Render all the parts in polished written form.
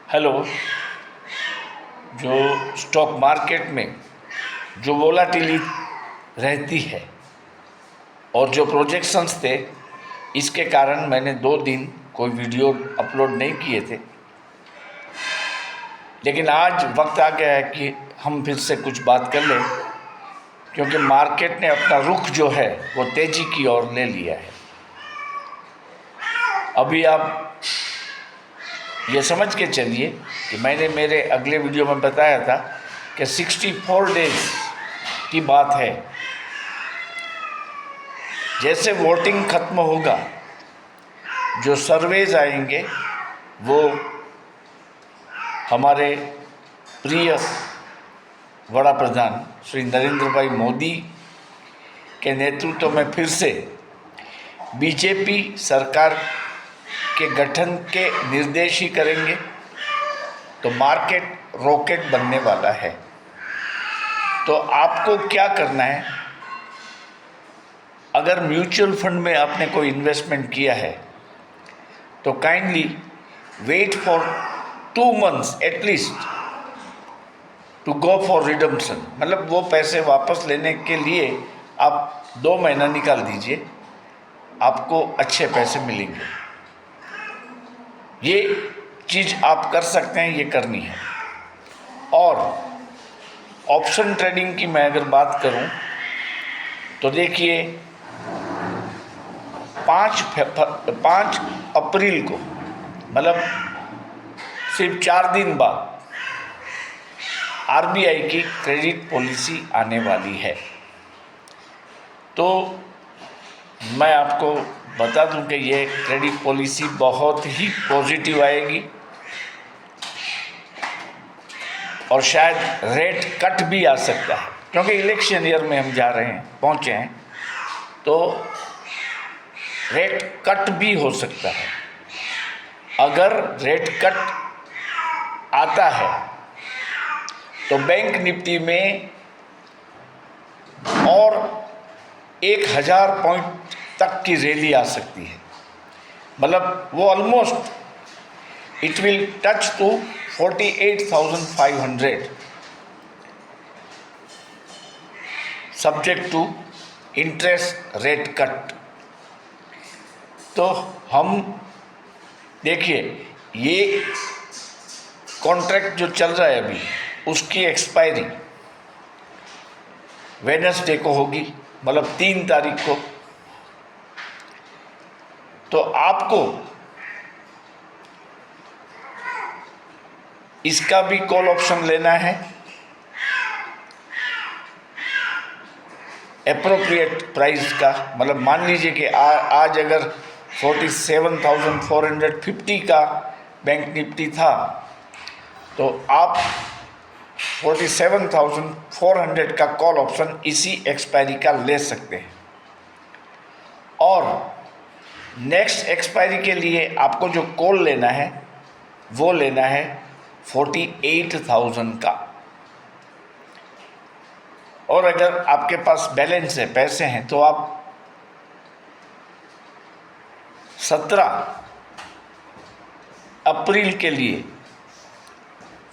Hello. जो stock market में जो वोलाटिलिटी रहती है और जो प्रोजेक्शंस थे, इसके कारण मैंने 2 दिन कोई वीडियो अपलोड नहीं किए थे। लेकिन आज वक्त आ गया है कि हम फिर से कुछ बात कर लें, क्योंकि मार्केट ने अपना रुख जो है वो तेज़ी की ओर ले लिया है। अभी आप ये समझ के चलिए कि मैंने मेरे अगले वीडियो में बताया था कि 64 डेज की बात है। जैसे वोटिंग खत्म होगा, जो सर्वेज आएंगे वो हमारे प्रिय वड़ा प्रधान श्री नरेंद्र भाई मोदी के नेतृत्व में फिर से बीजेपी सरकार के गठन के निर्देश ही करेंगे, तो मार्केट रॉकेट बनने वाला है। तो आपको क्या करना है, अगर म्यूचुअल फंड में आपने कोई इन्वेस्टमेंट किया है तो kindly wait for 2 months at least to go for redemption. मतलब वो पैसे वापस लेने के लिए आप 2 महीना निकाल दीजिए, आपको अच्छे पैसे मिलेंगे। ये चीज़ आप कर सकते हैं, ये करनी है। और ऑप्शन ट्रेडिंग की मैं अगर बात करूं तो देखिए 5 अप्रैल को, मतलब सिर्फ 4 दिन बाद आरबीआई की क्रेडिट पॉलिसी आने वाली है। तो मैं आपको बता दूं कि ये क्रेडिट पॉलिसी बहुत ही पॉजिटिव आएगी और शायद रेट कट भी आ सकता है, क्योंकि इलेक्शन ईयर में हम जा रहे हैं, पहुंचे हैं, तो रेट कट भी हो सकता है। अगर रेट कट आता है तो बैंक निफ्टी में और 1000 पॉइंट तक की रैली आ सकती है। मतलब वो almost it will touch to 48,500 subject to interest rate cut. तो हम देखिए, ये कॉन्ट्रैक्ट जो चल रहा है अभी, उसकी एक्सपायरी वेडनेसडे को होगी, मतलब 3 तारीख को। तो आपको इसका भी कॉल ऑप्शन लेना है एप्रोप्रिएट प्राइस का। मतलब मान लीजिए कि आज अगर 47,450 का बैंक निफ्टी था, तो आप 47,400 का कॉल ऑप्शन इसी एक्सपायरी का ले सकते हैं। और नेक्स्ट एक्सपायरी के लिए आपको जो कॉल लेना है वो लेना है 48,000 का। और अगर आपके पास बैलेंस है, पैसे हैं, तो आप 17 अप्रैल के लिए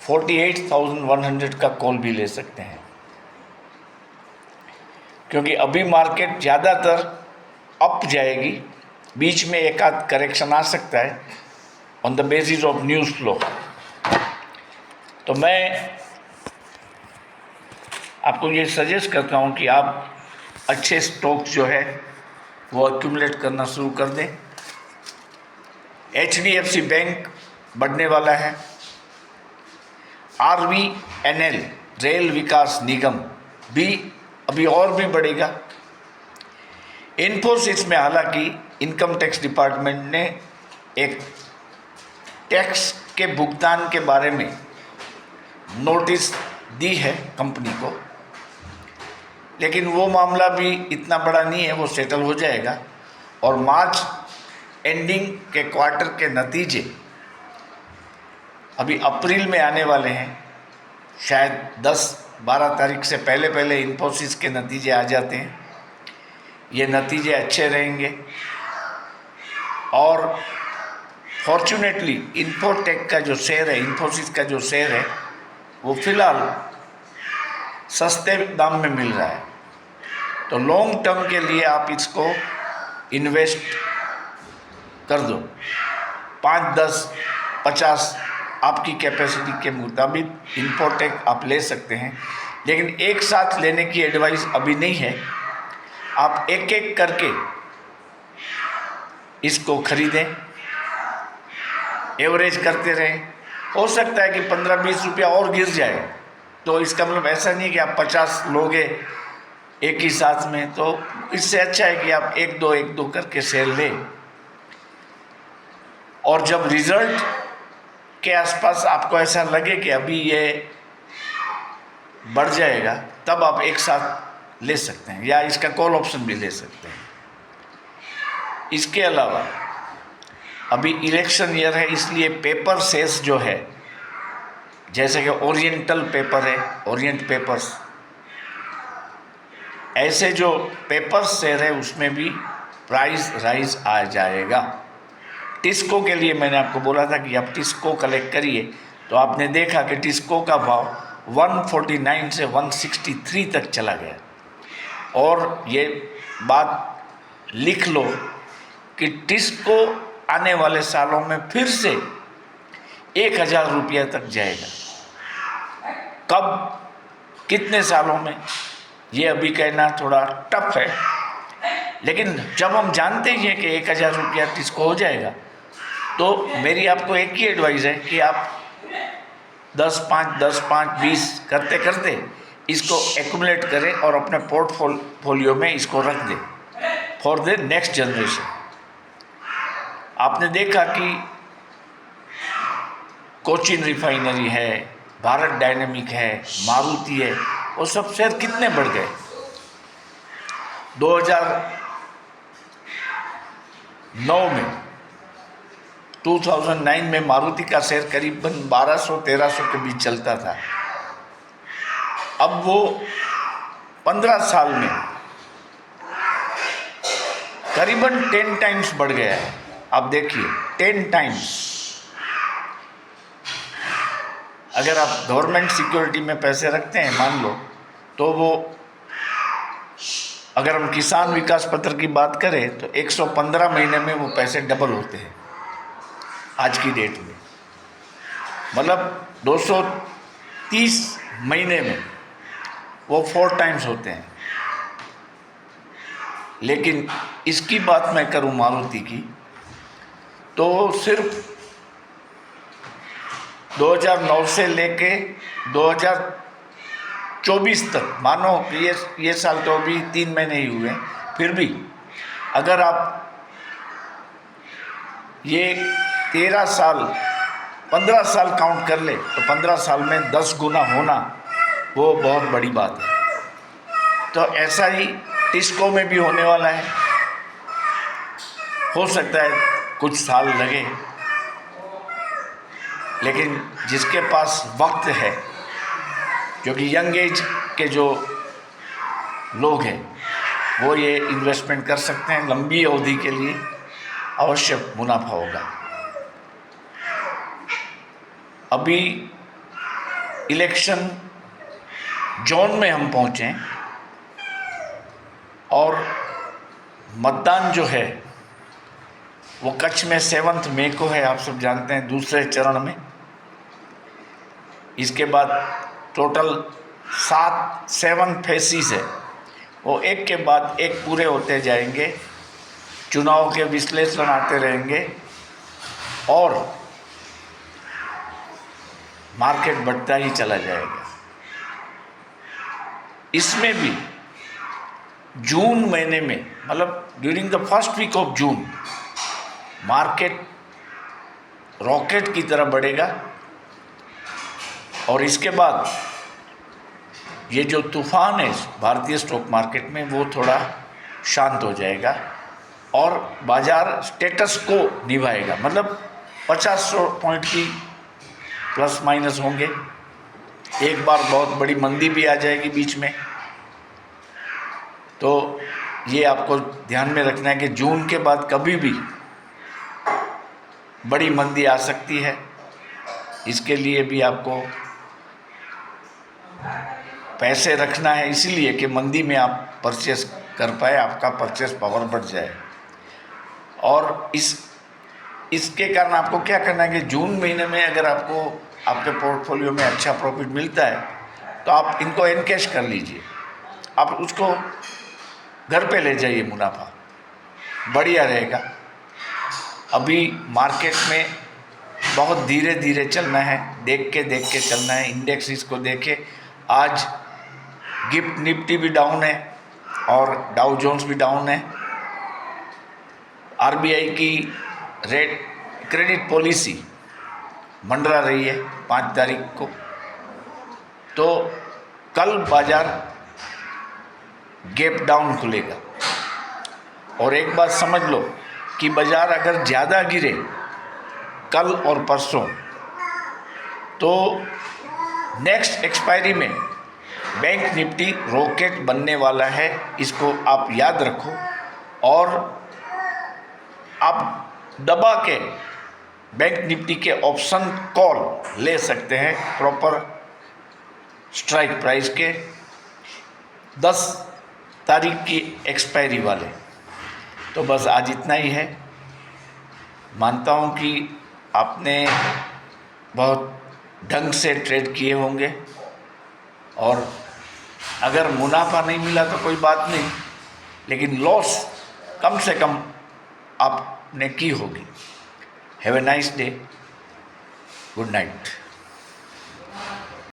48,100 का कॉल भी ले सकते हैं, क्योंकि अभी मार्केट ज़्यादातर अप जाएगी। बीच में एक आध करेक्शन आ सकता है on the basis of news flow. तो मैं आपको ये सजेस्ट करता हूँ कि आप अच्छे स्टॉक्स जो है वो एक्यूमुलेट करना शुरू कर दें। HDFC बैंक बढ़ने वाला है, RVNL रेल विकास निगम भी अभी और भी बढ़ेगा। इन्फोसिस में हालांकि इनकम टैक्स डिपार्टमेंट ने एक टैक्स के भुगतान के बारे में नोटिस दी है कंपनी को, लेकिन वो मामला भी इतना बड़ा नहीं है, वो सेटल हो जाएगा। और मार्च एंडिंग के क्वार्टर के नतीजे अभी अप्रैल में आने वाले हैं। शायद 10-12 तारीख से पहले पहले इन्फोसिस के नतीजे आ जाते हैं। ये नतीजे अच्छे रहेंगे और फॉर्चुनेटली इन्फोटेक का जो शेयर है, इन्फोसिस का जो शेयर है, वो फिलहाल सस्ते दाम में मिल रहा है। तो लॉन्ग टर्म के लिए आप इसको इन्वेस्ट कर दो, 5, 10, 50 आपकी कैपेसिटी के मुताबिक इन्फोटेक आप ले सकते हैं। लेकिन एक साथ लेने की एडवाइस अभी नहीं है, आप एक एक करके इसको खरीदें, एवरेज करते रहें। हो सकता है कि 15-20 रुपया और गिर जाए, तो इसका मतलब ऐसा नहीं कि आप 50 लोगे एक ही साथ में। तो इससे अच्छा है कि आप एक दो करके शेयर लें, और जब रिजल्ट के आसपास आपको ऐसा लगे कि अभी ये बढ़ जाएगा, तब आप एक साथ ले सकते हैं, या इसका कॉल ऑप्शन भी ले सकते हैं। इसके अलावा अभी इलेक्शन ईयर है, इसलिए पेपर शेयर्स जो है, जैसे कि ओरिएंटल पेपर है, ओरिएंट पेपर्स, ऐसे जो पेपर शेयर है उसमें भी प्राइस राइज आ जाएगा। टिस्को के लिए मैंने आपको बोला था कि आप टिस्को कलेक्ट करिए, तो आपने देखा कि टिस्को का भाव 149 से 163 तक चला गया। और ये बात लिख लो कि टिस्को आने वाले सालों में फिर से 1000 रुपया तक जाएगा। कब, कितने सालों में, ये अभी कहना थोड़ा टफ है, लेकिन जब हम जानते ही हैं कि 1000 रुपया टिस्को हो जाएगा, तो मेरी आपको एक ही एडवाइस है कि आप 10-5, 20 करते करते इसको एक्यूमुलेट करें और अपने पोर्टफोलियो में इसको रख दें फॉर द नेक्स्ट जनरेशन। आपने देखा कि कोचिन रिफाइनरी है, भारत डायनेमिक है, मारुति है, वो सब शेयर कितने बढ़ गए। 2009 में मारुति का शेयर करीबन 1200-1300 के बीच चलता था। अब वो 15 साल में करीबन 10 टाइम्स बढ़ गया है। आप देखिए 10 टाइम्स। अगर आप गवर्नमेंट सिक्योरिटी में पैसे रखते हैं मान लो, तो वो, अगर हम किसान विकास पत्र की बात करें तो 115 महीने में वो पैसे डबल होते हैं आज की डेट में। मतलब 230 महीने में वो 4 टाइम्स होते हैं। लेकिन इसकी बात मैं करूं मारुति की, तो सिर्फ 2009 से लेके 2024 तक, मानो ये साल तो अभी 3 महीने ही हुए, फिर भी अगर आप ये 13 साल 15 साल काउंट कर ले, तो 15 साल में 10 गुना होना वो बहुत बड़ी बात है। तो ऐसा ही टिस्को में भी होने वाला है। हो सकता है कुछ साल लगे, लेकिन जिसके पास वक्त है, क्योंकि यंग एज के जो लोग हैं वो ये इन्वेस्टमेंट कर सकते हैं, लंबी अवधि के लिए अवश्य मुनाफा होगा। अभी इलेक्शन जोन में हम पहुँचे और मतदान जो है वो कच्छ में 7 मई को है, आप सब जानते हैं, दूसरे चरण में। इसके बाद टोटल 7 फेसिस है, वो एक के बाद एक पूरे होते जाएंगे। चुनाव के विश्लेषण आते रहेंगे और मार्केट बढ़ता ही चला जाएगा। इसमें भी जून महीने में, मतलब during the first week of June, market rocket की तरह बढ़ेगा। और इसके बाद ये जो तूफान है भारतीय स्टॉक मार्केट में, वो थोड़ा शांत हो जाएगा और बाजार स्टेटस को निभाएगा। मतलब 50-100 पॉइंट की प्लस माइनस होंगे। एक बार बहुत बड़ी मंदी भी आ जाएगी बीच में। तो ये आपको ध्यान में रखना है कि जून के बाद कभी भी बड़ी मंदी आ सकती है। इसके लिए भी आपको पैसे रखना है, इसीलिए कि मंदी में आप परचेस कर पाए, आपका परचेस पावर बढ़ जाए। और इसके कारण आपको क्या करना है कि जून महीने में अगर आपको आपके पोर्टफोलियो में अच्छा प्रॉफिट मिलता है तो आप इनको एनकैश कर लीजिए, आप उसको घर पे ले जाइए, मुनाफा बढ़िया रहेगा। अभी मार्केट में बहुत धीरे धीरे चलना है, देख के चलना है। इंडेक्स इसको देखे, आज गिफ्ट निफ्टी भी डाउन है और डाउ जोन्स भी डाउन है। आरबीआई की रेट क्रेडिट पॉलिसी मंडरा रही है 5 तारीख को, तो कल बाजार गैप डाउन खुलेगा। और एक बात समझ लो कि बाजार अगर ज़्यादा गिरे कल और परसों, तो नेक्स्ट एक्सपायरी में बैंक निफ्टी रॉकेट बनने वाला है, इसको आप याद रखो। और आप दबा के बैंक निफ्टी के ऑप्शन कॉल ले सकते हैं प्रॉपर स्ट्राइक प्राइस के 10 तारीख की एक्सपायरी वाले। तो बस आज इतना ही है। मानता हूँ कि आपने बहुत ढंग से ट्रेड किए होंगे, और अगर मुनाफा नहीं मिला तो कोई बात नहीं, लेकिन लॉस कम से कम आपने की होगी। Have a nice day, good night.